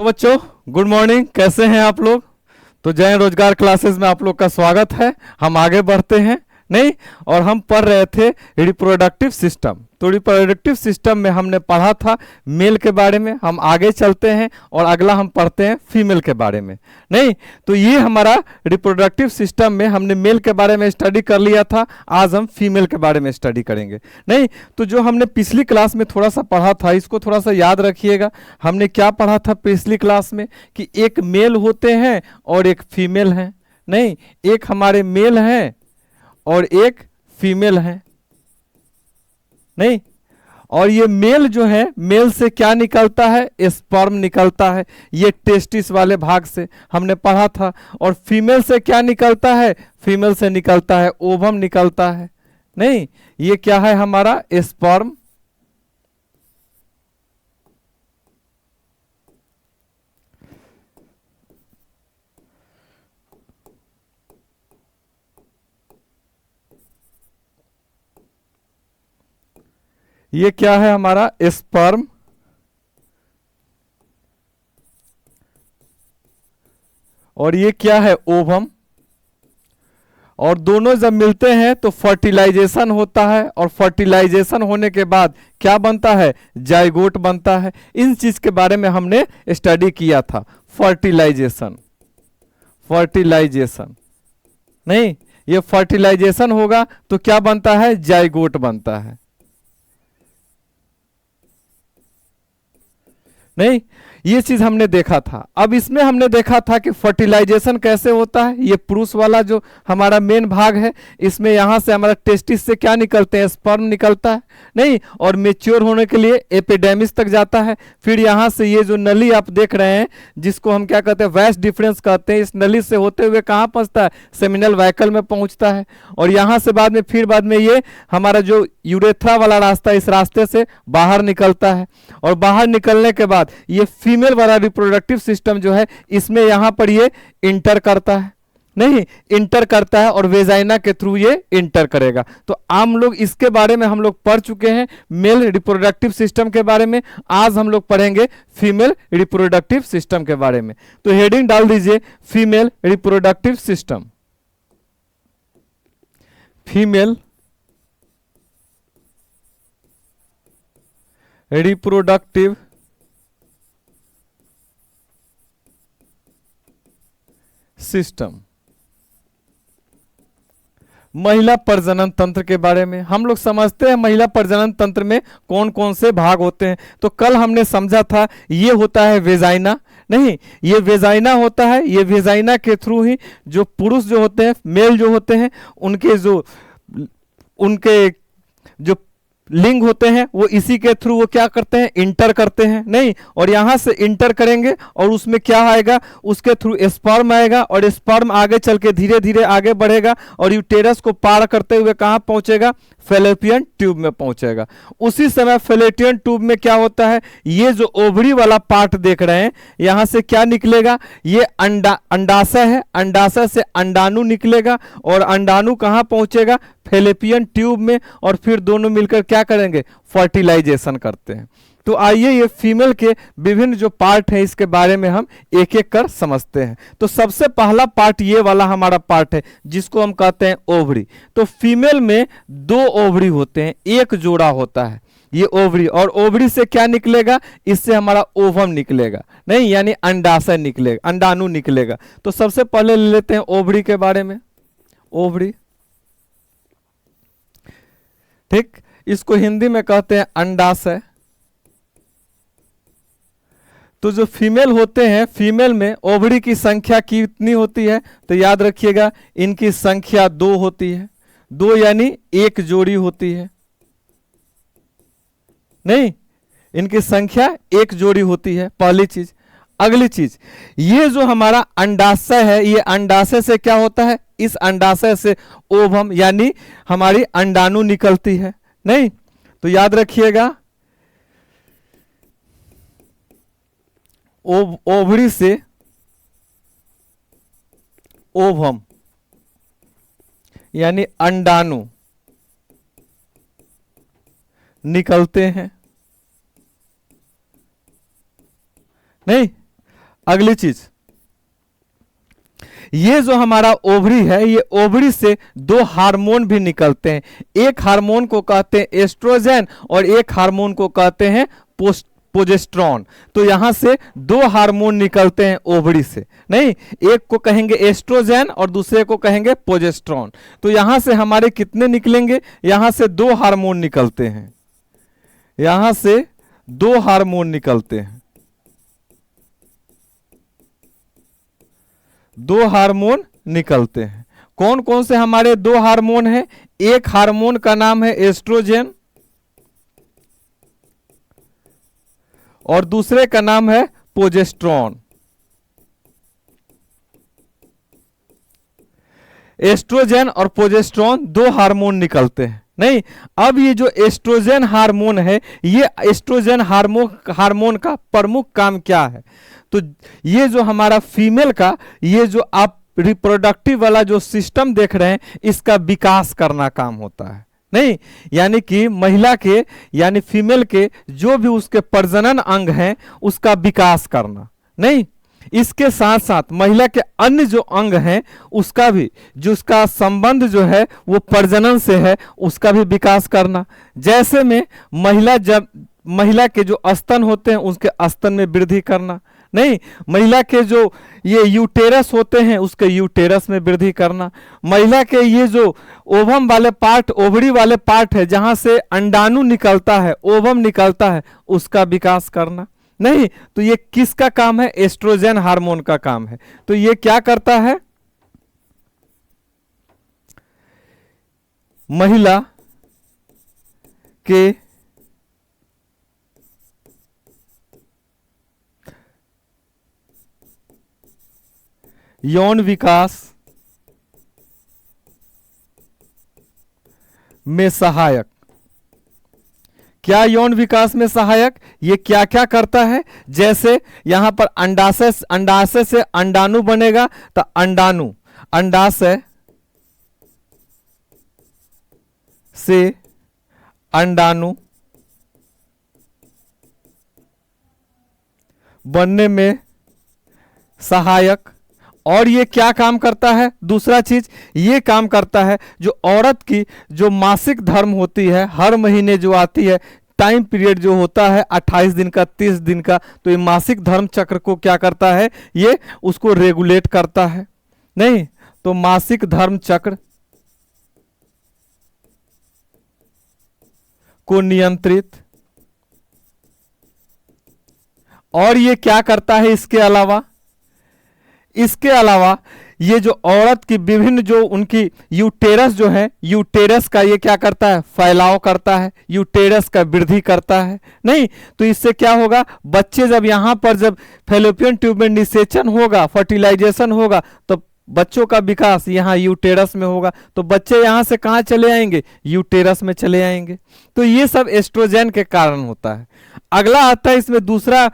बच्चों, good morning. कैसे हैं आप लोग? तो जय रोजगार क्लासेस में आप लोग का स्वागत है। हम आगे बढ़ते हैं नहीं, और हम पढ़ रहे थे रिप्रोडक्टिव सिस्टम। तो रिप्रोडक्टिव सिस्टम में हमने पढ़ा था मेल के बारे में। हम आगे चलते हैं और अगला हम पढ़ते हैं फीमेल के बारे में नहीं। तो ये हमारा रिप्रोडक्टिव सिस्टम में हमने मेल के बारे में स्टडी कर लिया था। आज हम फीमेल के बारे में स्टडी करेंगे नहीं। तो जो हमने पिछली क्लास में थोड़ा सा पढ़ा था, इसको थोड़ा सा याद रखिएगा। हमने क्या पढ़ा था पिछली क्लास में कि एक मेल होते हैं और एक फीमेल है नहीं। एक हमारे मेल हैं और एक फीमेल है नहीं। और ये मेल जो है, मेल से क्या निकलता है? स्पर्म निकलता है, ये टेस्टिस वाले भाग से हमने पढ़ा था। और फीमेल से क्या निकलता है? फीमेल से निकलता है ओवम निकलता है नहीं। ये क्या है? हमारा स्पर्म। ये क्या है? हमारा स्पर्म। और ये क्या है? ओवम। और दोनों जब मिलते हैं तो फर्टिलाइजेशन होता है, और फर्टिलाइजेशन होने के बाद क्या बनता है? जाइगोट बनता है। इन चीज के बारे में हमने स्टडी किया था। फर्टिलाइजेशन, फर्टिलाइजेशन नहीं, ये फर्टिलाइजेशन होगा तो क्या बनता है? जाइगोट बनता है नहीं। ये चीज हमने देखा था। अब इसमें हमने देखा था कि फर्टिलाइजेशन कैसे होता है। ये पुरुष वाला जो हमारा मेन भाग है, इसमें यहां से हमारा टेस्टिस से क्या निकलते हैं? स्पर्म निकलता है नहीं। और मेच्योर होने के लिए एपिडेमिस तक जाता है। फिर यहां से ये जो नली आप देख रहे हैं, जिसको हम क्या कहते हैं? वैस डिफरेंस कहते हैं, इस नली से होते हुए कहां पहुंचता है? सेमिनल वाइकल में पहुंचता है। और यहां से बाद में फिर बाद में ये हमारा जो यूरेथ्रा वाला रास्ता, इस रास्ते से बाहर निकलता है। और बाहर निकलने के बाद ये फीमेल वाला रिप्रोडक्टिव सिस्टम जो है, इसमें यहां पर ये इंटर करता है नहीं, इंटर करता है और वेजाइना के थ्रू ये इंटर करेगा। तो आम लोग इसके बारे में हम लोग पढ़ चुके हैं, मेल रिप्रोडक्टिव सिस्टम के बारे में। आज हम लोग पढ़ेंगे फीमेल रिप्रोडक्टिव सिस्टम के बारे में। तो हेडिंग डाल दीजिए female reproductive system. Female reproductive system. महिला प्रजनन तंत्र के बारे में हम लोग समझते हैं। महिला प्रजनन तंत्र में कौन कौन से भाग होते हैं? तो कल हमने समझा था ये होता है वेजाइना नहीं, ये वेजाइना होता है। ये वेजाइना के थ्रू ही जो पुरुष जो होते हैं, मेल जो होते हैं, उनके जो लिंग होते हैं, वो इसी के थ्रू वो क्या करते हैं? इंटर करते हैं नहीं। और यहां से इंटर करेंगे और उसमें क्या आएगा? उसके थ्रू स्पर्म आएगा, और स्पर्म आगे चल के धीरे धीरे आगे बढ़ेगा और यूटेरस को पार करते हुए कहां पहुंचेगा? फैलोपियन ट्यूब में पहुंचेगा। उसी समय फैलोपियन ट्यूब में क्या होता है? ये जो ओवरी वाला पार्ट देख रहे हैं, यहां से क्या निकलेगा? ये अंडाशय है। अंडाशय से अंडाणु निकलेगा, और अंडाणु कहां पहुंचेगा? फैलोपियन ट्यूब में। और फिर दोनों मिलकर क्या करेंगे? फर्टिलाइजेशन करते हैं। तो आइए ये फीमेल के विभिन्न जो पार्ट हैं, इसके बारे में हम एक एक कर समझते हैं। तो सबसे पहला पार्ट ये वाला हमारा पार्ट है, जिसको हम कहते हैं ओवरी। तो फीमेल में दो ओवरी होते हैं, एक जोड़ा होता है ये ओवरी। और ओवरी से क्या निकलेगा? इससे हमारा ओवम निकलेगा नहीं, यानी अंडाशय निकलेगा, अंडाणु निकलेगा। तो सबसे पहले ले लेते हैं ओवरी के बारे में। ओवरी, ठीक, इसको हिंदी में कहते हैं अंडाशय। तो जो फीमेल होते हैं, फीमेल में ओवरी की संख्या कितनी होती है? तो याद रखिएगा, इनकी संख्या 2 होती है। 2 यानी एक जोड़ी होती है नहीं, इनकी संख्या एक जोड़ी होती है, पहली चीज। अगली चीज, ये जो हमारा अंडाशय है, ये अंडाशय से क्या होता है? इस अंडाशय से ओवम यानी हमारी अंडाणु निकलती है नहीं। तो याद रखिएगा, ओवरी से ओवम यानी अंडाणु निकलते हैं नहीं। अगली चीज, ये जो हमारा ओवरी है, ये ओवरी से दो हार्मोन भी निकलते हैं। एक हार्मोन को कहते हैं एस्ट्रोजन और एक हार्मोन को कहते हैं प्रोजेस्टेरोन। तो यहां से दो हार्मोन निकलते हैं ओवरी से, नहीं, एक को कहेंगे एस्ट्रोजन और दूसरे को कहेंगे प्रोजेस्टेरोन। तो यहां से हमारे कितने निकलेंगे, यहां से दो हार्मोन निकलते हैं, यहां से दो हार्मोन निकलते हैं, दो हार्मोन निकलते हैं। कौन कौन से हमारे दो हार्मोन हैं, एक हार्मोन का नाम है एस्ट्रोजन और दूसरे का नाम है प्रोजेस्टेरोन। एस्ट्रोजन और प्रोजेस्टेरोन दो हार्मोन निकलते हैं, नहीं। अब ये जो एस्ट्रोजन हार्मोन है, ये एस्ट्रोजन हार्मोन का प्रमुख काम क्या है, तो ये जो हमारा फीमेल का, ये जो आप रिप्रोडक्टिव वाला जो सिस्टम देख रहे हैं, इसका विकास करना काम होता है, नहीं। यानी कि महिला के यानी फीमेल के जो भी उसके प्रजनन अंग हैं उसका विकास करना, नहीं। इसके साथ साथ महिला के अन्य जो अंग हैं उसका भी, जो उसका संबंध जो है वो प्रजनन से है, उसका भी विकास करना। जैसे में महिला के जो स्तन होते हैं उसके स्तन में वृद्धि करना, नहीं। महिला के जो ये यूटेरस होते हैं उसके यूटेरस में वृद्धि करना। महिला के ये जो ओवम वाले पार्ट, ओवरी वाले पार्ट है जहां से अंडाणु निकलता है, ओवम निकलता है, उसका विकास करना, नहीं। तो ये किसका काम है, एस्ट्रोजन हार्मोन का काम है। तो ये क्या करता है, महिला के यौन विकास में सहायक। क्या यौन विकास में सहायक, ये क्या क्या करता है, जैसे यहां पर अंडाशय से अंडाणु बनेगा, तो अंडाशय से अंडाणु बनने में सहायक। और ये क्या काम करता है, दूसरा चीज ये काम करता है, जो औरत की जो मासिक धर्म होती है, हर महीने जो आती है, टाइम पीरियड जो होता है 28 दिन का, 30 दिन का, तो ये मासिक धर्म चक्र को क्या करता है, ये उसको रेगुलेट करता है, नहीं। तो मासिक धर्म चक्र को नियंत्रित। और ये क्या करता है, इसके अलावा ये जो औरत की विभिन्न जो उनकी यूटेरस जो है, यूटेरस का ये क्या करता है, फैलाव करता है, यूटेरस का वृद्धि करता है, नहीं। तो इससे क्या होगा, बच्चे जब यहां पर जब फैलोपियन ट्यूब में निषेचन होगा, फर्टिलाइजेशन होगा, तो बच्चों का विकास यहाँ यूटेरस में होगा, तो बच्चे यहां से कहां चले आएंगे, यूटेरस में चले आएंगे। तो ये सब एस्ट्रोजन के कारण होता है। अगला आता है इसमें दूसरा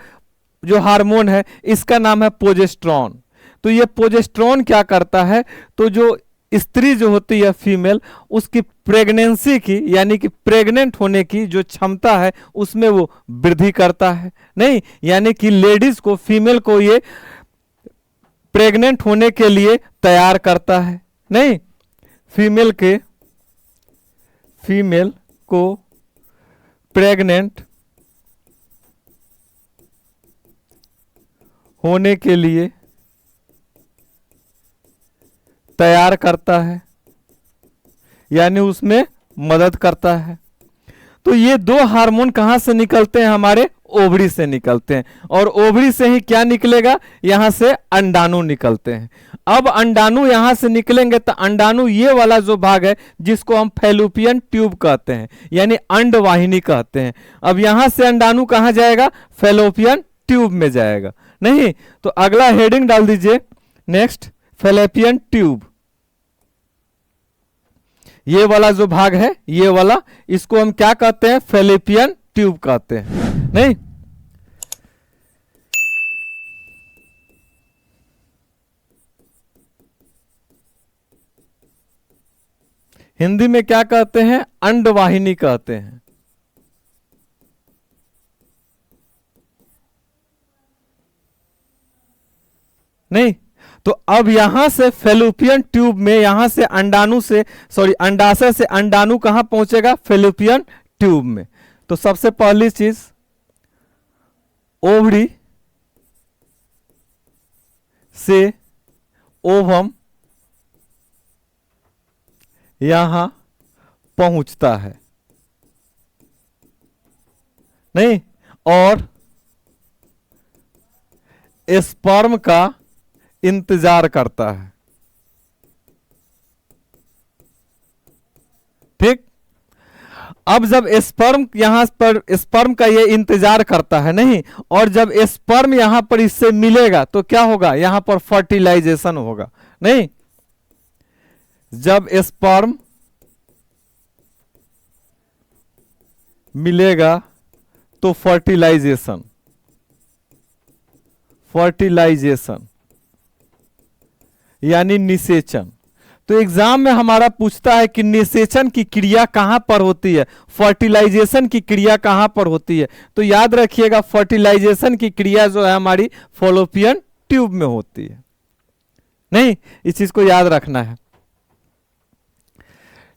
जो हार्मोन है, इसका नाम है प्रोजेस्टेरोन। तो ये प्रोजेस्टेरोन क्या करता है, तो जो स्त्री जो होती है फीमेल, उसकी प्रेगनेंसी की यानी कि प्रेग्नेंट होने की जो क्षमता है उसमें वो वृद्धि करता है, नहीं। यानी कि लेडीज को, फीमेल को ये प्रेग्नेंट होने के लिए तैयार करता है, नहीं। फीमेल को प्रेग्नेंट होने के लिए तैयार करता है, यानी उसमें मदद करता है। तो ये दो हार्मोन कहां से निकलते हैं, हमारे ओवरी से निकलते हैं। और ओवरी से ही क्या निकलेगा, यहां से अंडाणु निकलते हैं। अब अंडाणु यहां से निकलेंगे तो अंडाणु ये वाला जो भाग है जिसको हम फैलोपियन ट्यूब कहते हैं, यानी अंडवाहिनी कहते हैं। अब यहां से अंडाणु कहां जाएगा, फैलोपियन ट्यूब में जाएगा, नहीं। तो अगला हेडिंग डाल दीजिए, नेक्स्ट फैलोपियन ट्यूब। ये वाला जो भाग है, ये वाला, इसको हम क्या कहते हैं, फैलोपियन ट्यूब कहते हैं, नहीं। हिंदी में क्या कहते हैं, अंडवाहिनी कहते हैं। नहीं। तो अब यहां से फेलोपियन ट्यूब में, यहां से अंडाणु से, सॉरी अंडाशय से अंडाणु कहां पहुंचेगा? फेलोपियन ट्यूब में। तो सबसे पहली चीज, ओवरी से ओवम यहां पहुंचता है, नहीं, और स्पर्म का इंतजार करता है। ठीक। अब जब स्पर्म यहां पर, स्पर्म का ये इंतजार करता है, नहीं, और जब स्पर्म यहां पर इससे मिलेगा तो क्या होगा? यहां पर फर्टिलाइजेशन होगा, नहीं। जब स्पर्म मिलेगा तो फर्टिलाइजेशन, फर्टिलाइजेशन यानी निषेचन। तो एग्जाम में हमारा पूछता है कि निषेचन की क्रिया कहां पर होती है, फर्टिलाइजेशन की क्रिया कहां पर होती है। तो याद रखिएगा, फर्टिलाइजेशन की क्रिया जो है हमारी फॉलोपियन ट्यूब में होती है, नहीं, इस चीज को याद रखना है।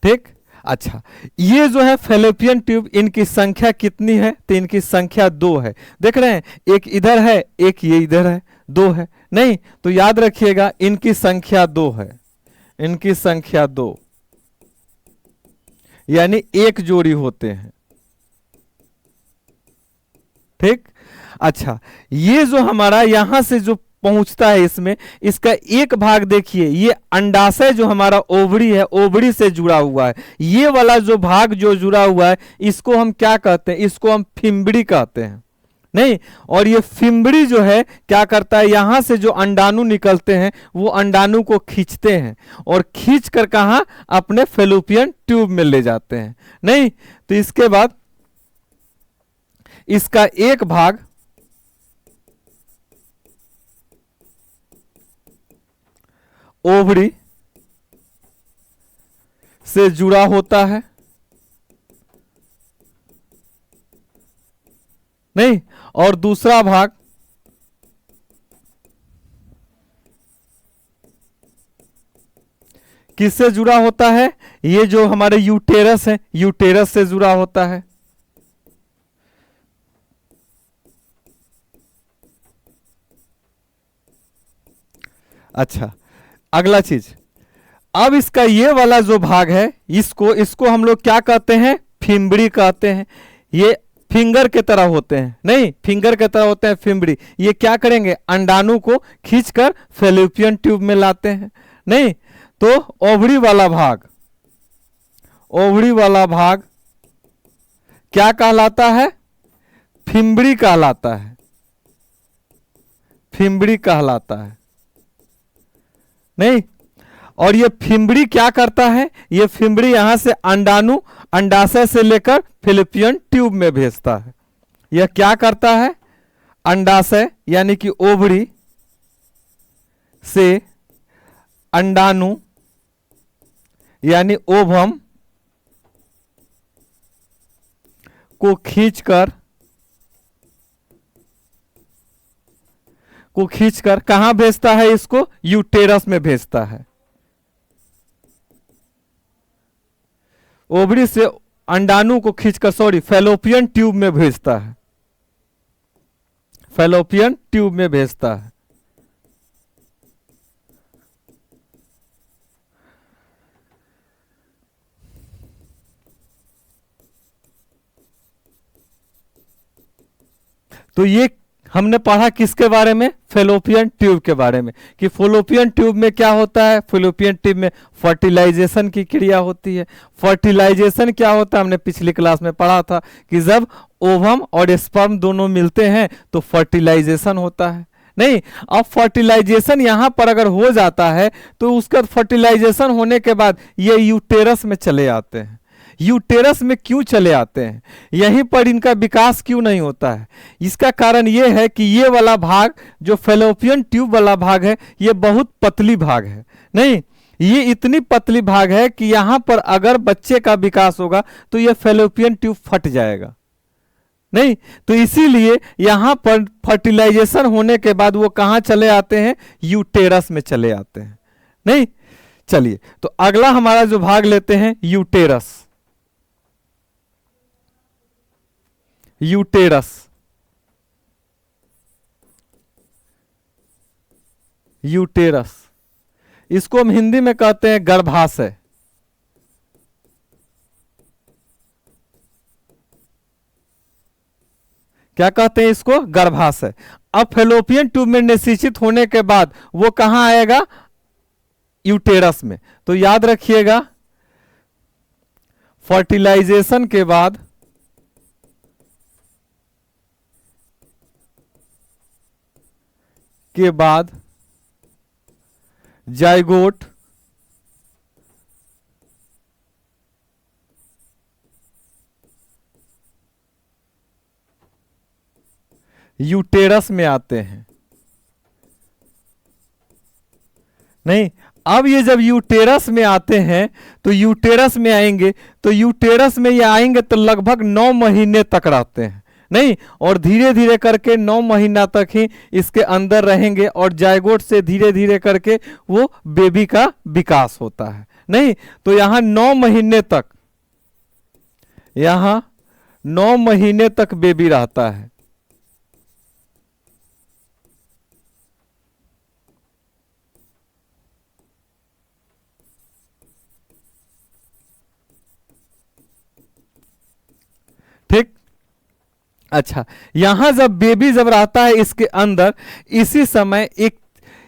ठीक। अच्छा, ये जो है फैलोपियन ट्यूब, इनकी संख्या कितनी है? तो इनकी संख्या 2 है। देख रहे हैं, एक इधर है, एक ये इधर है, 2 है, नहीं। तो याद रखिएगा इनकी संख्या 2 है, इनकी संख्या 2, यानी एक जोड़ी होते हैं। ठीक। अच्छा, ये जो हमारा यहां से जो पहुंचता है इसमें, इसका एक भाग देखिए, ये अंडाशय जो हमारा ओवरी है, ओवरी से जुड़ा हुआ है। ये वाला जो भाग जो जुड़ा हुआ है, इसको हम क्या कहते हैं? इसको हम फिम्बड़ी कहते हैं, नहीं। और ये फिम्बड़ी जो है क्या करता है? यहां से जो अंडाणु निकलते हैं वो अंडाणु को खींचते हैं और खींच कर कहां? अपने फैलोपियन ट्यूब में ले जाते हैं, नहीं। तो इसके बाद इसका एक भाग ओवरी से जुड़ा होता है, नहीं, और दूसरा भाग किससे जुड़ा होता है? ये जो हमारे यूटेरस है, यूटेरस से जुड़ा होता है। अच्छा, अगला चीज, अब इसका ये वाला जो भाग है, इसको हम लोग क्या कहते हैं? फिम्बड़ी कहते हैं। ये फिंगर के तरह होते हैं, नहीं, फिंगर के तरह होते हैं फिम्बड़ी। ये क्या करेंगे? अंडाणु को खींचकर फैलोपियन ट्यूब में लाते हैं, नहीं। तो ओवरी वाला भाग, ओवरी वाला भाग क्या कहलाता है? फिम्बड़ी कहलाता है, फिम्बड़ी कहलाता है, नहीं। और ये फिम्बड़ी क्या करता है? ये फिम्बड़ी यहां से अंडाणु, अंडाशय से लेकर फैलोपियन ट्यूब में भेजता है। यह क्या करता है? अंडाशय यानी कि ओवरी से अंडाणु यानी ओवम को खींचकर कहां भेजता है? इसको यूटेरस में भेजता है। ओवरी से अंडाणु को खींचकर, सॉरी, फैलोपियन ट्यूब में भेजता है, फैलोपियन ट्यूब में भेजता है। तो ये हमने पढ़ा किसके बारे में? फैलोपियन ट्यूब के बारे में, कि फैलोपियन ट्यूब में क्या होता है? फैलोपियन ट्यूब में फर्टिलाइजेशन की क्रिया होती है। फर्टिलाइजेशन क्या होता है? हमने पिछली क्लास में पढ़ा था कि जब ओवम और स्पर्म दोनों मिलते हैं तो फर्टिलाइजेशन होता है, नहीं। अब फर्टिलाइजेशन यहां पर अगर हो जाता है तो उसका फर्टिलाइजेशन होने के बाद ये यूटेरस में चले आते हैं। यूटेरस में क्यों चले आते हैं? यहीं पर इनका विकास क्यों नहीं होता है? इसका कारण यह है कि ये वाला भाग जो फैलोपियन ट्यूब वाला भाग है, ये बहुत पतली भाग है, नहीं। ये इतनी पतली भाग है कि यहां पर अगर बच्चे का विकास होगा तो ये फैलोपियन ट्यूब फट जाएगा, नहीं, तो इसीलिए यहां पर फर्टिलाइजेशन होने के बाद वो कहां चले आते हैं, यूटेरस में चले आते हैं। नहीं, चलिए तो अगला हमारा जो भाग लेते हैं यूटेरस। यूटेरस, यूटेरस इसको हम हिंदी में कहते हैं गर्भाशय। क्या कहते हैं इसको, गर्भाशय। अब फैलोपियन ट्यूब में निषेचित होने के बाद वो कहां आएगा, यूटेरस में। तो याद रखिएगा, फर्टिलाइजेशन के बाद जाइगोट यूटेरस में आते हैं। नहीं, अब ये जब यूटेरस में आते हैं तो यूटेरस में आएंगे, तो यूटेरस में ये आएंगे तो लगभग 9 महीने तक रहते हैं। नहीं, और धीरे धीरे करके 9 महीना तक ही इसके अंदर रहेंगे और जायगोट से धीरे धीरे करके वो बेबी का विकास होता है। नहीं, तो यहां 9 महीने तक, यहां 9 महीने तक बेबी रहता है। ठीक, अच्छा, यहां जब बेबी जब रहता है इसके अंदर, इसी समय एक,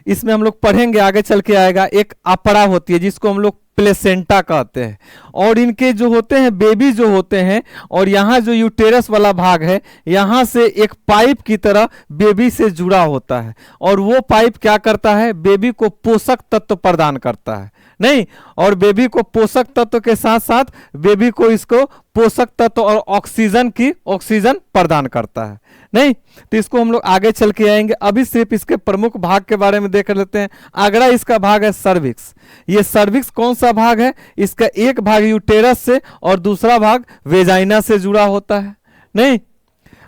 इसमें हम लोग पढ़ेंगे आगे चल के आएगा, एक अपड़ा होती है जिसको हम लोग प्लेसेंटा कहते हैं। और इनके जो होते हैं बेबी जो होते हैं, और यहाँ जो यूटेरस वाला भाग है, यहाँ से एक पाइप की तरह बेबी से जुड़ा होता है, और वो पाइप क्या करता है, बेबी को पोषक तत्व प्रदान करता है। नहीं, और बेबी को पोषक तत्व के साथ साथ बेबी को इसको पोषक तत्व और ऑक्सीजन प्रदान करता है। नहीं, तो इसको हम लोग आगे चल के आएंगे, अभी सिर्फ इसके प्रमुख भाग के बारे में देख लेते हैं। अगला इसका भाग है सर्विक्स। ये सर्विक्स कौन सा भाग है, इसका एक भाग यूटेरस से और दूसरा भाग वेजाइना से जुड़ा होता है। नहीं,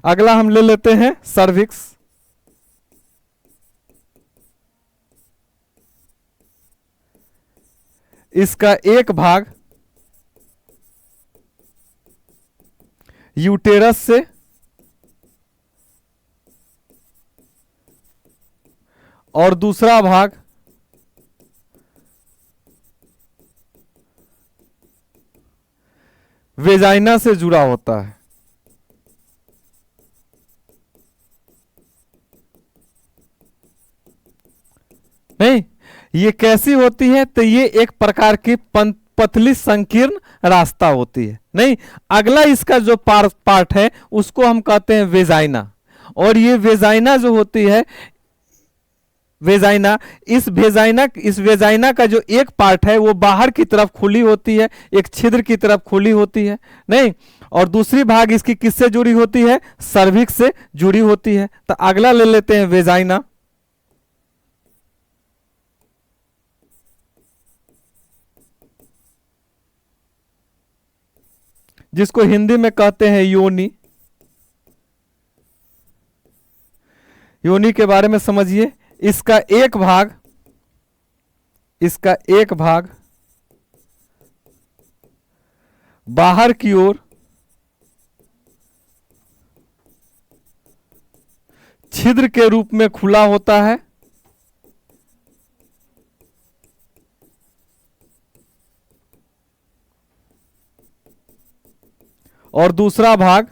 अगला हम ले लेते हैं सर्विक्स। इसका एक भाग यूटेरस से और दूसरा भाग वेजाइना से जुड़ा होता है। नहीं, ये कैसी होती है, तो ये एक प्रकार की पतली संकीर्ण रास्ता होती है। नहीं, अगला इसका जो पार्ट है उसको हम कहते हैं वेजाइना। और ये वेजाइना जो होती है, वेजाइना, इस वेजाइना का जो एक पार्ट है वो बाहर की तरफ खुली होती है, एक छिद्र की तरफ खुली होती है। नहीं, और दूसरी भाग इसकी किससे जुड़ी होती है, सर्विक्स से जुड़ी होती है। तो अगला ले लेते हैं वेजाइना। जिसको हिंदी में कहते हैं योनि। योनि के बारे में समझिए, इसका एक भाग बाहर की ओर छिद्र के रूप में खुला होता है, और दूसरा भाग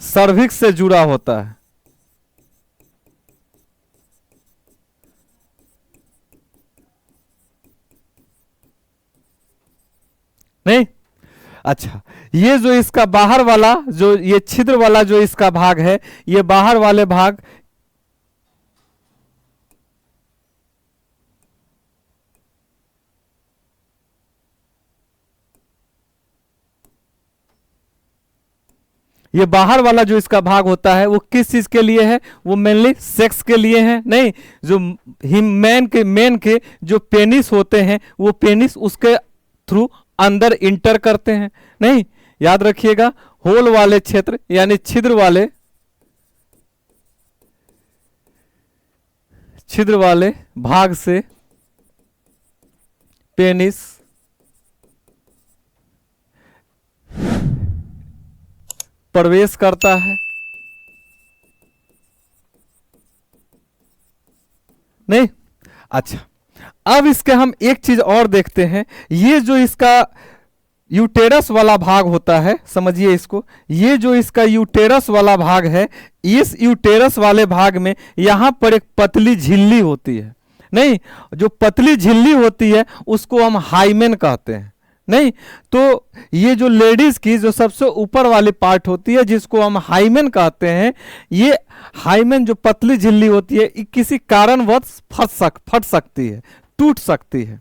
सर्विक्स से जुड़ा होता है। नहीं, अच्छा, ये जो इसका बाहर वाला, जो ये छिद्र वाला जो इसका भाग है, ये बाहर वाले भाग ये बाहर वाला जो इसका भाग होता है वो किस चीज के लिए है, वो मेनली सेक्स के लिए है। नहीं, जो मेन के जो पेनिस होते हैं, वो पेनिस उसके थ्रू अंदर इंटर करते हैं। नहीं, याद रखिएगा, होल वाले क्षेत्र यानी छिद्र वाले भाग से पेनिस प्रवेश करता है। नहीं, अच्छा, अब इसके हम एक चीज और देखते हैं। ये जो इसका यूटेरस वाला भाग होता है, समझिए इसको, ये जो इसका यूटेरस वाला भाग है, इस यूटेरस वाले भाग में यहां पर एक पतली झिल्ली होती है। नहीं, जो पतली झिल्ली होती है उसको हम हाइमेन कहते हैं। नहीं, तो ये जो लेडीज की जो सबसे ऊपर वाली पार्ट होती है जिसको हम हाइमेन कहते हैं, ये हाइमेन जो पतली झिल्ली होती है किसी कारणवश फट सकती है, टूट सकती है।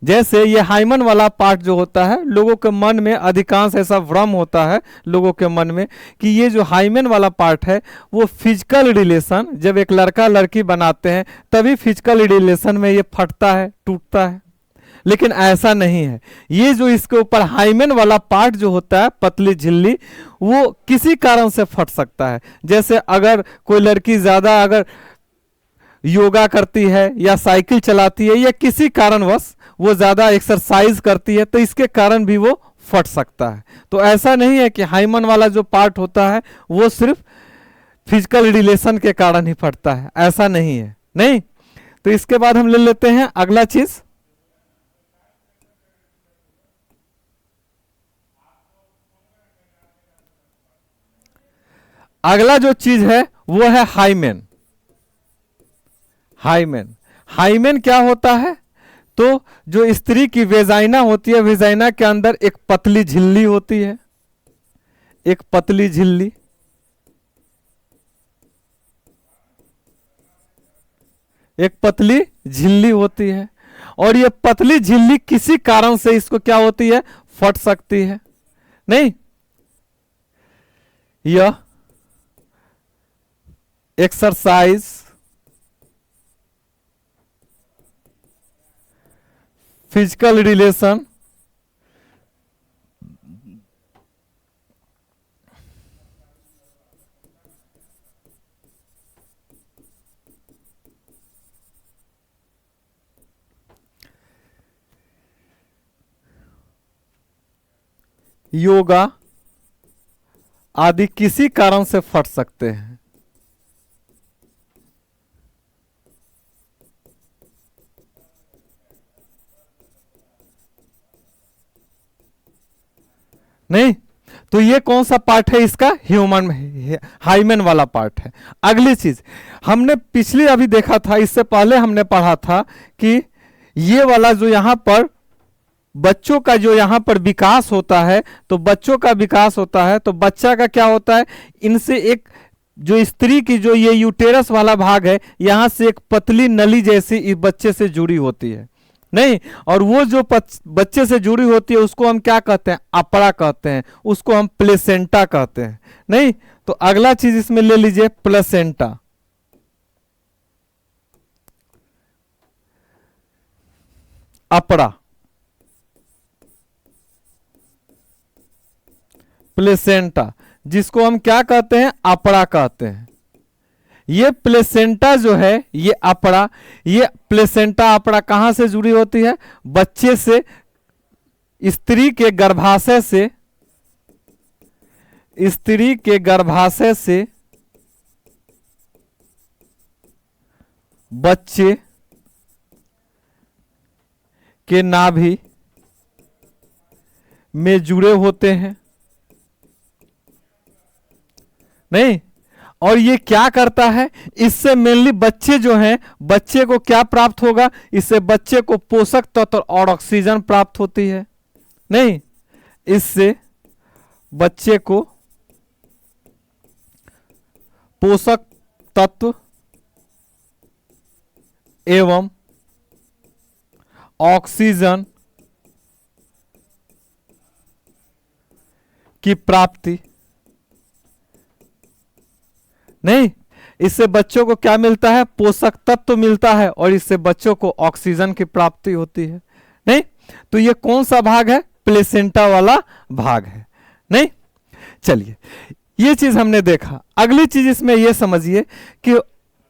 जैसे ये हाइमन वाला पार्ट जो होता है, लोगों के मन में अधिकांश ऐसा भ्रम होता है लोगों के मन में कि ये जो हाइमन वाला पार्ट है वो फिजिकल रिलेशन, जब एक लड़का लड़की बनाते हैं तभी फिजिकल रिलेशन में ये फटता है, टूटता है। लेकिन ऐसा नहीं है। ये जो इसके ऊपर हाइमेन वाला पार्ट जो होता है, पतली झिल्ली, वो किसी कारण से फट सकता है। जैसे अगर कोई लड़की ज्यादा अगर योगा करती है या साइकिल चलाती है या किसी कारणवश वो ज्यादा एक्सरसाइज करती है तो इसके कारण भी वो फट सकता है। तो ऐसा नहीं है कि हाइमन वाला जो पार्ट होता है वो सिर्फ फिजिकल रिलेशन के कारण ही फटता है, ऐसा नहीं है। नहीं, तो इसके बाद हम ले लेते हैं अगला चीज। अगला जो चीज है वो है हाइमेन। हाइमेन क्या होता है? तो जो स्त्री की वेजाइना होती है, वेजाइना के अंदर एक पतली झिल्ली होती है, एक पतली झिल्ली, एक पतली झिल्ली होती है। और ये पतली झिल्ली किसी कारण से इसको क्या होती है, फट सकती है। नहीं, यह एक्सरसाइज, फिजिकल रिलेशन, योगा आदि किसी कारण से फट सकते हैं। नहीं, तो ये कौन सा पार्ट है इसका? ह्यूमन हाइमेन वाला पार्ट है। अगली चीज हमने पिछली अभी देखा था, इससे पहले हमने पढ़ा था कि ये वाला जो यहां पर बच्चों का जो यहां पर विकास होता है, तो बच्चों का विकास होता है तो बच्चा का क्या होता है, इनसे एक जो स्त्री की जो ये यूटेरस वाला भाग है, यहां से एक पतली नली जैसी इस बच्चे से जुड़ी होती है। नहीं, और वो जो बच्चे से जुड़ी होती है उसको हम क्या कहते हैं? अपड़ा कहते हैं, उसको हम प्लेसेंटा कहते हैं। नहीं, तो अगला चीज इसमें ले लीजिए प्लेसेंटा। अपड़ा, प्लेसेंटा, जिसको हम क्या कहते हैं? अपड़ा कहते हैं। ये प्लेसेंटा जो है, ये अपड़ा, ये प्लेसेंटा अपड़ा कहां से जुड़ी होती है? बच्चे से, स्त्री के गर्भाशय से, स्त्री के गर्भाशय से बच्चे के नाभि में जुड़े होते हैं। नहीं, और ये क्या करता है? इससे मेनली बच्चे जो हैं, बच्चे को क्या प्राप्त होगा? इससे बच्चे को पोषक तत्व और ऑक्सीजन प्राप्त होती है। नहीं, इससे बच्चे को पोषक तत्व एवं ऑक्सीजन की प्राप्ति। नहीं, इससे बच्चों को क्या मिलता है? पोषक तत्व मिलता है और इससे बच्चों को ऑक्सीजन की प्राप्ति होती है। नहीं, तो ये कौन सा भाग है? प्लेसेंटा वाला भाग है। नहीं, चलिए ये चीज हमने देखा। अगली चीज इसमें ये समझिए कि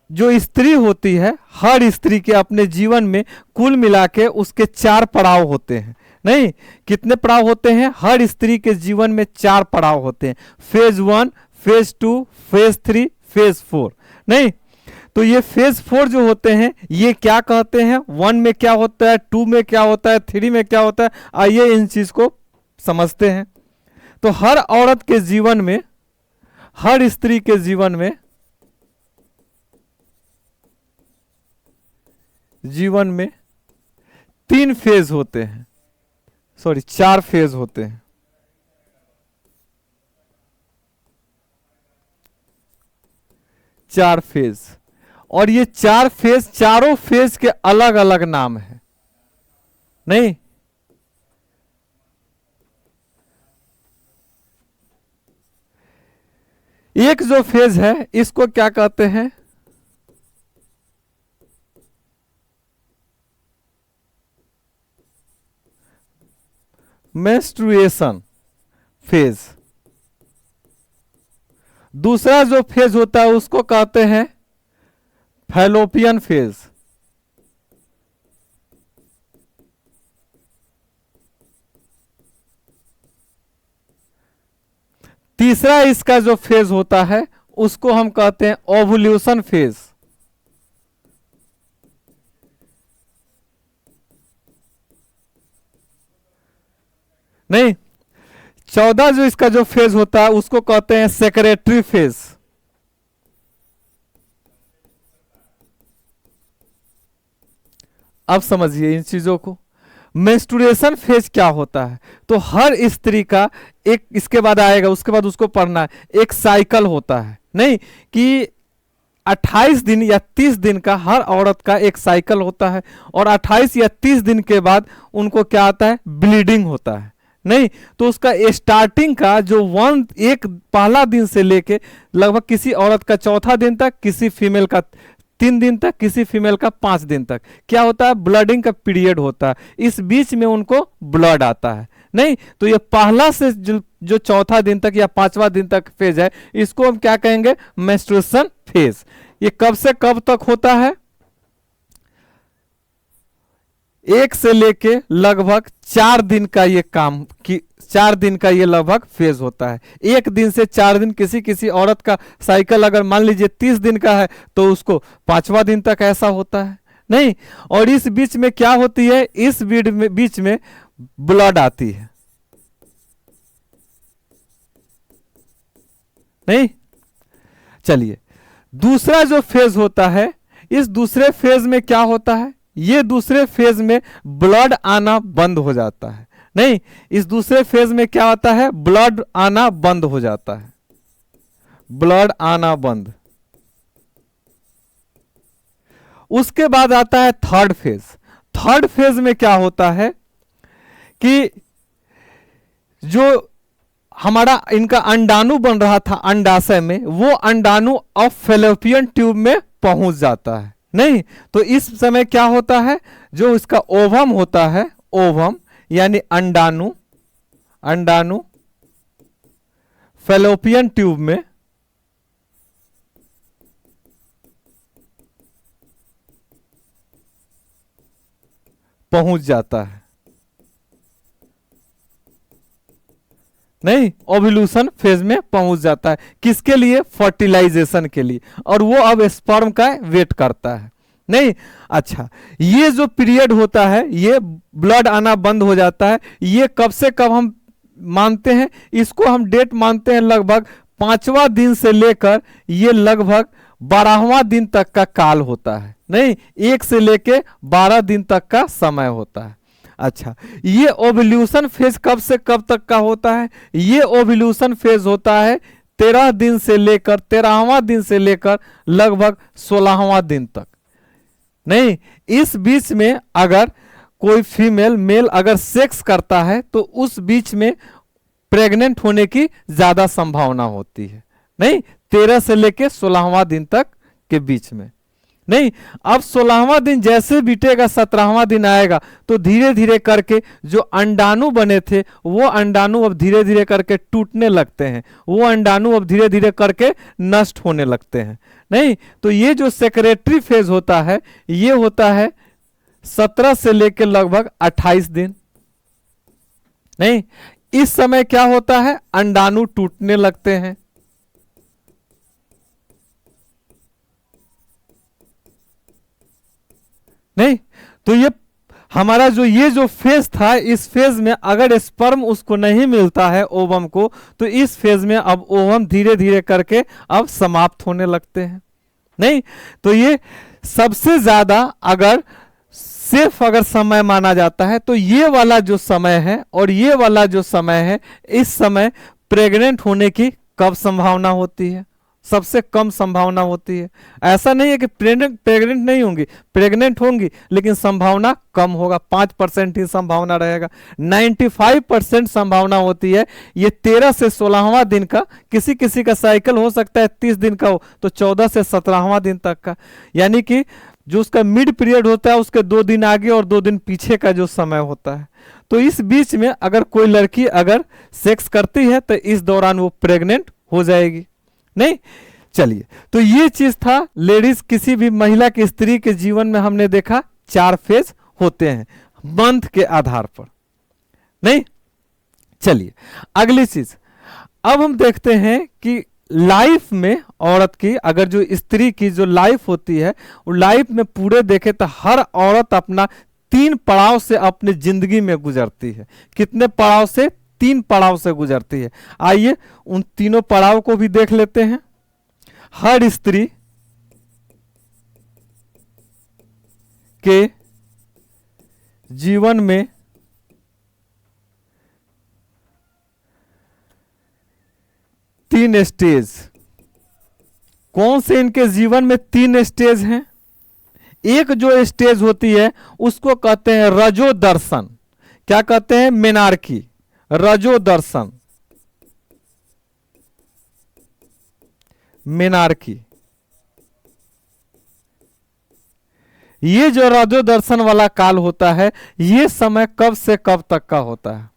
जो स्त्री होती है, हर स्त्री के अपने जीवन में कुल मिला के उसके 4 पड़ाव होते हैं। नहीं, कितने पड़ाव होते हैं? हर स्त्री के जीवन में 4 पड़ाव होते हैं। Phase 1, phase 2, phase 3, phase 4। नहीं, तो ये फेज 4 जो होते हैं ये क्या कहते हैं? 1 में क्या होता है, 2 में क्या होता है, 3 में क्या होता है? आइए इन चीज को समझते हैं। तो हर औरत के जीवन में, हर स्त्री के जीवन में 3 फेज होते हैं, सॉरी 4 फेज होते हैं। 4 फेज, और ये 4 फेज, चारों फेज के अलग अलग नाम है। नहीं, एक जो फेज है इसको क्या कहते हैं? Menstruation phase. दूसरा जो फेज होता है उसको कहते हैं फैलोपियन फेज। तीसरा इसका जो फेज होता है उसको हम कहते हैं ओवुलेशन फेज। नहीं, 14 जो इसका जो फेज होता है उसको कहते हैं सेक्रेटरी फेज। अब समझिए इन चीजों को। मेंस्ट्रुएशन फेज क्या होता है? तो हर स्त्री का एक, इसके बाद आएगा, उसके बाद उसको पढ़ना है, एक साइकिल होता है। नहीं, कि 28 दिन या 30 दिन का हर औरत का एक साइकिल होता है, और 28 या 30 दिन के बाद उनको क्या आता है? ब्लीडिंग होता है। नहीं, तो उसका स्टार्टिंग का जो एक पहला दिन से लेके लगभग किसी औरत का 4था दिन तक, किसी फीमेल का 3 दिन तक, किसी फीमेल का 5 दिन तक क्या होता है? ब्लडिंग का पीरियड होता है। इस बीच में उनको ब्लड आता है। नहीं, तो ये पहला से जो 4था दिन तक या 5वां दिन तक फेज है, इसको हम क्या कहेंगे? Menstruation phase. ये कब से कब तक होता है? 1 से लेके लगभग 4 दिन का ये काम की, 4 दिन का ये लगभग फेज होता है। 1 दिन से 4 दिन, किसी किसी औरत का साइकिल अगर मान लीजिए 30 दिन का है तो उसको 5वां दिन तक ऐसा होता है। नहीं, और इस बीच में क्या होती है? इस बीच में ब्लड आती है। नहीं, चलिए दूसरा जो फेज होता है, इस दूसरे फेज में क्या होता है? ये दूसरे फेज में ब्लड आना बंद हो जाता है। नहीं, इस दूसरे फेज में क्या होता है? ब्लड आना बंद हो जाता है, ब्लड आना बंद। उसके बाद आता है 3rd फेज। 3rd फेज में क्या होता है कि जो हमारा इनका अंडाणु बन रहा था अंडाशय में, वो अंडाणु अब फैलोपियन ट्यूब में पहुंच जाता है। नहीं, तो इस समय क्या होता है? जो इसका ओवम होता है, ओवम यानी अंडाणु, अंडाणु फैलोपियन ट्यूब में पहुंच जाता है। नहीं, ओव्यूलेशन फेज में पहुंच जाता है। किसके लिए? फर्टिलाइजेशन के लिए। और वो अब स्पर्म का वेट करता है। नहीं, अच्छा, ये जो पीरियड होता है, ये ब्लड आना बंद हो जाता है, ये कब से कब हम मानते हैं? इसको हम डेट मानते हैं लगभग 5वां दिन से लेकर ये लगभग 12वां दिन तक का काल होता है। नहीं, 1 से लेके 12 दिन तक का समय होता है। अच्छा, ये ओव्यूलेशन फेज कब से कब तक का होता है? ये ओव्यूलेशन फेज होता है 13 दिन से लेकर 13वां दिन से लेकर लगभग 16वां दिन तक। नहीं, इस बीच में अगर कोई फीमेल मेल अगर सेक्स करता है तो उस बीच में प्रेग्नेंट होने की ज्यादा संभावना होती है। नहीं, 13 से लेकर 16वां दिन तक के बीच में। नहीं, अब 16वां दिन जैसे बीतेगा 17वां दिन आएगा तो धीरे धीरे करके जो अंडाणु बने थे वो अंडाणु अब धीरे धीरे करके टूटने लगते हैं, वो अंडाणु अब धीरे धीरे करके नष्ट होने लगते हैं। नहीं, तो ये जो सेक्रेटरी फेज होता है ये होता है 17 से लेकर लगभग 28 दिन। नहीं, इस समय क्या होता है, अंडाणु टूटने लगते हैं। नहीं, तो ये हमारा जो ये जो फेज था, इस फेज में अगर स्पर्म उसको नहीं मिलता है ओवम को, तो इस फेज में अब ओवम धीरे धीरे करके अब समाप्त होने लगते हैं। नहीं, तो ये सबसे ज्यादा अगर सिर्फ अगर समय माना जाता है तो ये वाला जो समय है और ये वाला जो समय है, इस समय प्रेग्नेंट होने की कब संभावना होती है, सबसे कम संभावना होती है। ऐसा नहीं है कि प्रेग्नेंट नहीं होंगी, प्रेग्नेंट होंगी लेकिन संभावना कम होगा, 5% ही संभावना रहेगा। 95% संभावना होती है ये 13 से 16वां दिन का, किसी किसी का साइकिल हो सकता है 30 दिन का हो तो 14 से 17वां दिन तक का, यानी कि जो उसका मिड पीरियड होता है उसके 2 दिन आगे और 2 दिन पीछे का जो समय होता है। तो इस बीच में अगर कोई लड़की अगर सेक्स करती है तो इस दौरान वो प्रेग्नेंट हो जाएगी। नहीं, चलिए, तो ये चीज था लेडीज, किसी भी महिला के स्त्री के जीवन में हमने देखा 4 फेज होते हैं मंथ के आधार पर। नहीं, चलिए अगली चीज अब हम देखते हैं कि लाइफ में औरत की, अगर जो स्त्री की जो लाइफ होती है वो लाइफ में पूरे देखे तो हर औरत अपना 3 पड़ाव से अपनी जिंदगी में गुजरती है। कितने पड़ाव से? 3 पड़ाव से गुजरती है। आइए उन तीनों पड़ाव को भी देख लेते हैं। हर स्त्री के जीवन में 3 स्टेज, कौन से इनके जीवन में 3 स्टेज हैं? एक जो स्टेज होती है उसको कहते हैं रजो दर्शन। क्या कहते हैं? मेनार्की, रजो दर्शन, मेनार्की। ये जो रजो दर्शन वाला काल होता है ये समय कब से कब तक का होता है?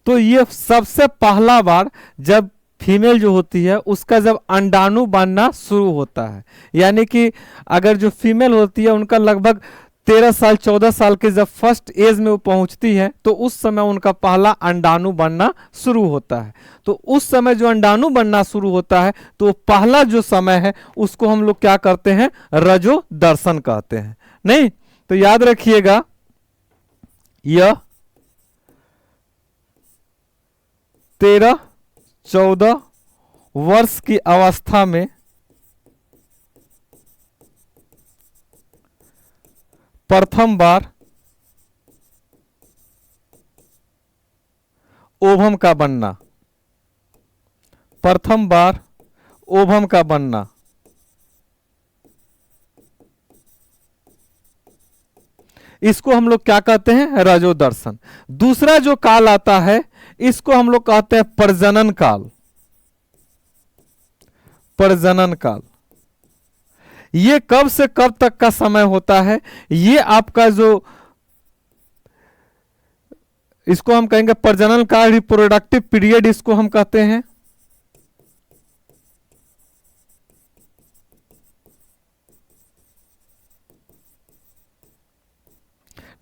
तो ये सबसे पहला बार जब फीमेल जो होती है उसका जब अंडाणु बनना शुरू होता है, यानी कि अगर जो फीमेल होती है उनका लगभग 13 साल 14 साल के जब फर्स्ट एज में वो पहुंचती है तो उस समय उनका पहला अंडाणु बनना शुरू होता है। तो उस समय जो अंडाणु बनना शुरू होता है तो पहला जो समय है उसको हम लोग क्या करते हैं? रजो दर्शन कहते हैं। नहीं, तो याद रखिएगा यह 13-14 वर्ष की अवस्था में प्रथम बार ओवम का बनना, प्रथम बार ओवम का बनना, इसको हम लोग क्या कहते हैं? रजो दर्शन। दूसरा जो काल आता है इसको हम लोग कहते हैं प्रजनन काल, प्रजनन काल। ये कब से कब तक का समय होता है? ये आपका जो इसको हम कहेंगे प्रजनन काल, रिप्रोडक्टिव पीरियड इसको हम कहते हैं।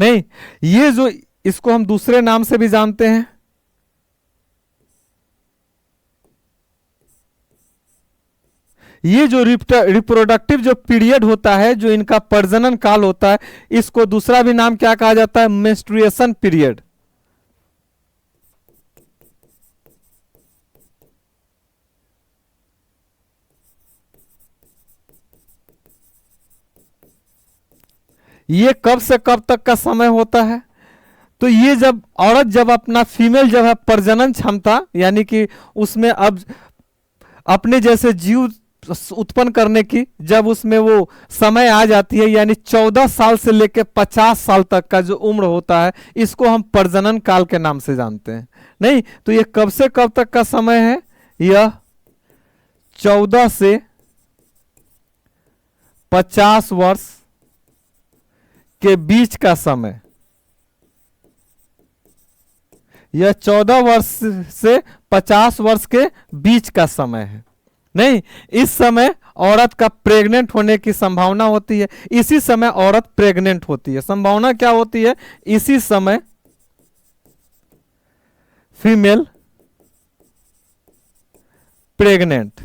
नहीं, ये जो इसको हम दूसरे नाम से भी जानते हैं, ये जो रिप्रोडक्टिव जो पीरियड होता है, जो इनका प्रजनन काल होता है, इसको दूसरा भी नाम क्या कहा जाता है? Menstruation period. ये कब से कब तक का समय होता है? तो ये जब औरत जब अपना फीमेल जब है प्रजनन क्षमता, यानी कि उसमें अब अपने जैसे जीव उत्पन्न करने की जब उसमें वो समय आ जाती है, यानी 14 साल से लेकर 50 साल तक का जो उम्र होता है इसको हम प्रजनन काल के नाम से जानते हैं। नहीं, तो ये कब से कब तक का समय है? यह 14 से 50 वर्ष के बीच का समय, यह 14 वर्ष से 50 वर्ष के बीच का समय है। नहीं, इस समय औरत का प्रेग्नेंट होने की संभावना होती है। इसी समय औरत प्रेग्नेंट होती है। संभावना क्या होती है? इसी समय फीमेल प्रेग्नेंट।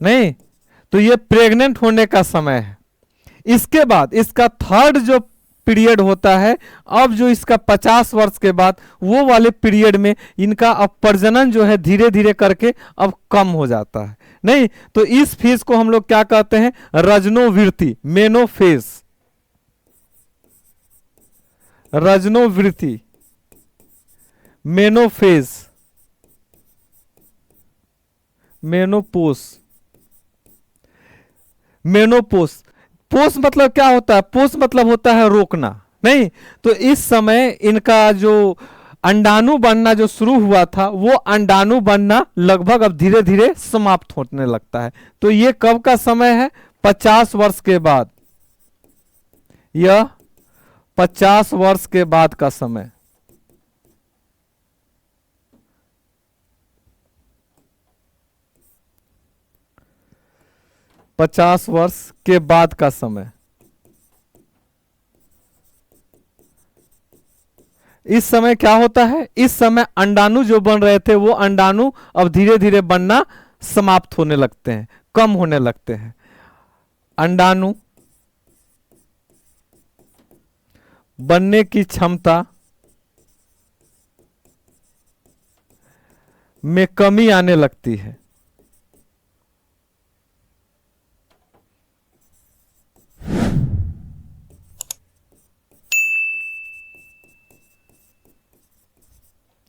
नहीं, तो ये प्रेग्नेंट होने का समय है। इसके बाद इसका थर्ड जो पीरियड होता है, अब जो इसका 50 वर्ष के बाद वो वाले पीरियड में इनका अब प्रजनन जो है धीरे धीरे करके अब कम हो जाता है। नहीं, तो इस फेज को हम लोग क्या कहते हैं? रजनोवृत्ति, मेनोफेज। रजनोवृत्ति, मेनोफेज, मेनोपोस। मेनोपोस, पोस मतलब क्या होता है? पोस मतलब होता है रोकना। नहीं, तो इस समय इनका जो अंडाणु बनना जो शुरू हुआ था, वो अंडाणु बनना लगभग अब धीरे धीरे समाप्त होने लगता है। तो ये कब का समय है? 50 वर्ष के बाद। यह 50 वर्ष के बाद का समय। पचास वर्ष के बाद का समय। इस समय क्या होता है? इस समय अंडाणु जो बन रहे थे वो अंडाणु अब धीरे धीरे बनना समाप्त होने लगते हैं, कम होने लगते हैं। अंडाणु बनने की क्षमता में कमी आने लगती है।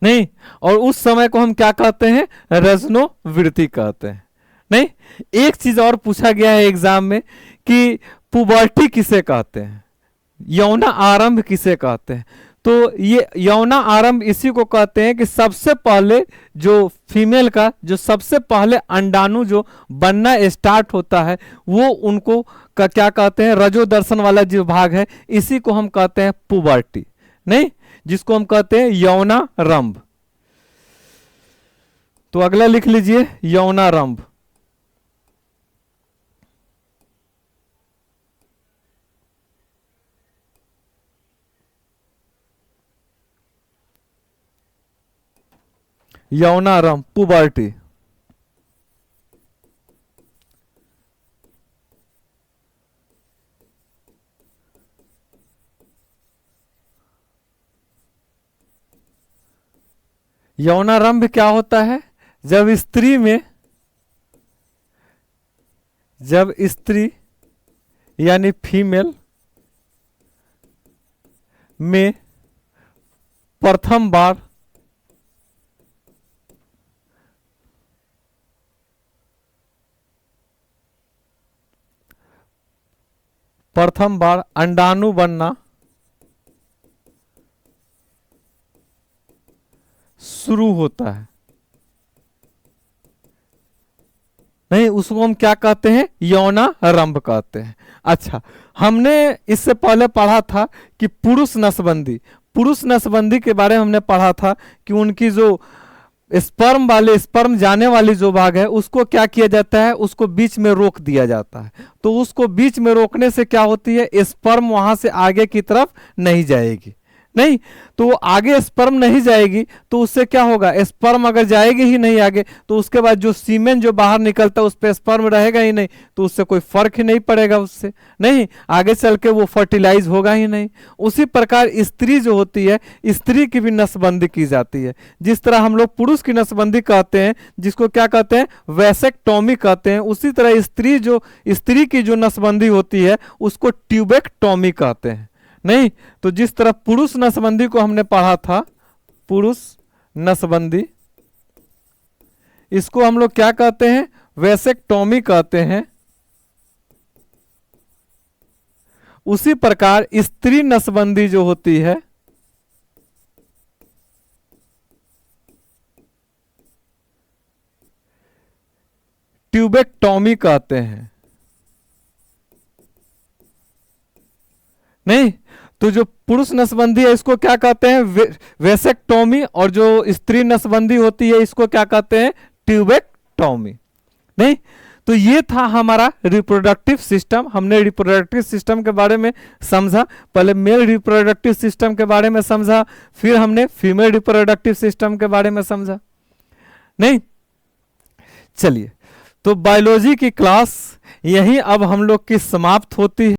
नहीं, और उस समय को हम क्या कहते हैं? रजनोवृत्ति कहते हैं। नहीं, एक चीज और पूछा गया है एग्जाम में कि पुबर्टी किसे कहते हैं, यौना आरंभ किसे कहते हैं? तो ये यौना आरंभ इसी को कहते हैं कि सबसे पहले जो फीमेल का जो सबसे पहले अंडाणु जो बनना स्टार्ट होता है वो उनको का क्या कहते हैं? रजोदर्शन वाला जो भाग है इसी को हम कहते हैं पुबर्टी। नहीं, जिसको हम कहते हैं यौनारंभ। तो अगला लिख लीजिए यौनारंभ। यौनारंभ, पुबर्टी। यौनारंभ क्या होता है? जब स्त्री यानी फीमेल में प्रथम बार अंडाणु बनना शुरू होता है। नहीं, उसको हम क्या कहते हैं? यौनारंभ कहते हैं। अच्छा, हमने इससे पहले पढ़ा था कि पुरुष नसबंदी के बारे में हमने पढ़ा था कि उनकी जो स्पर्म जाने वाली जो भाग है उसको क्या किया जाता है? उसको बीच में रोक दिया जाता है। तो उसको बीच में रोकने से क्या होती है? स्पर्म वहां से आगे की तरफ नहीं जाएगी। नहीं, तो आगे स्पर्म नहीं जाएगी तो उससे क्या होगा? स्पर्म अगर जाएगी ही नहीं आगे तो उसके बाद जो सीमेन जो बाहर निकलता है उस पर स्पर्म रहेगा ही नहीं, तो उससे कोई फर्क ही नहीं पड़ेगा उससे। नहीं, आगे चल के वो फर्टिलाइज होगा ही नहीं। उसी प्रकार स्त्री जो होती है, स्त्री की भी नसबंदी की जाती है। जिस तरह हम लोग पुरुष की नसबंदी कहते हैं जिसको क्या कहते हैं? वैसेक्टोमी कहते हैं, उसी तरह स्त्री की जो नसबंदी होती है उसको ट्यूबेक्टोमी कहते हैं। नहीं, तो जिस तरह पुरुष नसबंदी को हमने पढ़ा था, पुरुष नसबंदी, इसको हम लोग क्या कहते हैं? वैसेक्टोमी कहते हैं। उसी प्रकार स्त्री नसबंदी जो होती है ट्यूबेक्टोमी कहते हैं। नहीं, तो जो पुरुष नसबंदी है इसको क्या कहते हैं? वेसेक्टोमी। और जो स्त्री नसबंदी होती है इसको क्या कहते हैं? ट्यूबेक्टोमी। नहीं, तो ये था हमारा रिप्रोडक्टिव सिस्टम। हमने रिप्रोडक्टिव सिस्टम के बारे में समझा। पहले मेल रिप्रोडक्टिव सिस्टम के बारे में समझा, फिर हमने फीमेल रिप्रोडक्टिव सिस्टम के बारे में समझा। नहीं, चलिए, तो बायोलॉजी की क्लास यहीं अब हम लोग की समाप्त होती है।